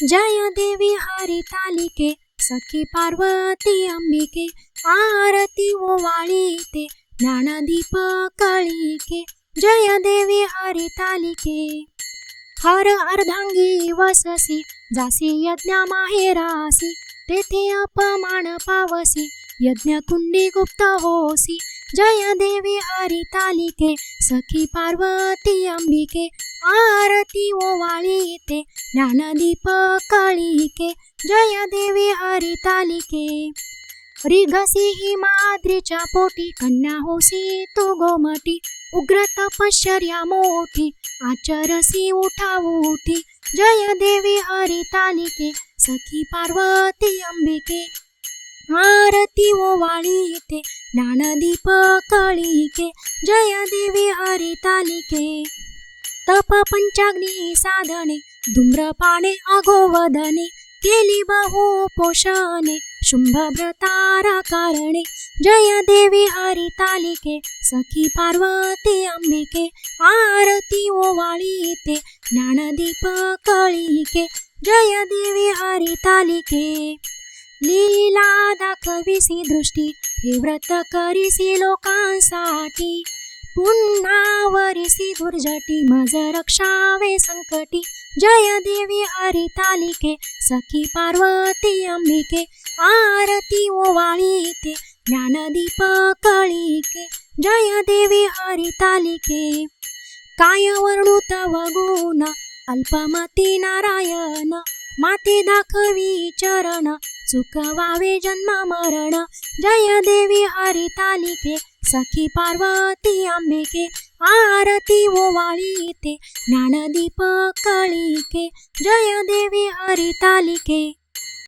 जय देवी हरितालिके सखी पार्वती अंबिके आरती ओवाळीते ज्ञानदीप कळीके। जय देवी हरितालिके हर अर्धांगी वससी जासी यज्ञ माहेरासी तेथे अपमान पावसी यज्ञ कुंडी गुप्त होसी। जय देवी हरितालिके सखी पार्वती अंबिके आरती ओवाळीते ज्ञानदीप कळीके। जय देवी हरितालिके रिघसी हिमाद्रीच्या पोटी कन्या होसी तू गोमटी उग्र तपश्चर्या मोठी आचरसी उठावूठी। जय देवी हरितालिके सखी पार्वती अंबिके आरती ओवाळीते ज्ञानदीप कळीके। जय देवी हरितालिके तप पंचाग्नी साधने धूम्रपाने अघोवदने केली बहु पोषणे शुंभ व्रतारा कारणे। जय देवी हरितालिके सखी पार्वती अंबिके आरती ओवाळीते ज्ञानदीप कळीके। जय देवी हरितालिके लीला दाखविसी दृष्टी हे व्रत करीसी लोकांसाठी पुन्हा वरिसी दुर्जटी मज रक्षावे संकटी। जय देवी हरितालिके सखी पार्वती अंबिके आरती ओवाळीते ज्ञानदीप कळीके। जय देवी हरितालिके काय वर्णू तव गुण अल्पमती नारायण माते दाखवी चरण चुकवावे जन्म मरण। जय देवी हरितालिके सखी पार्वती अंबिके आरती ओवाळीते ज्ञानदीप कळीके। जय देवी हरितालिके।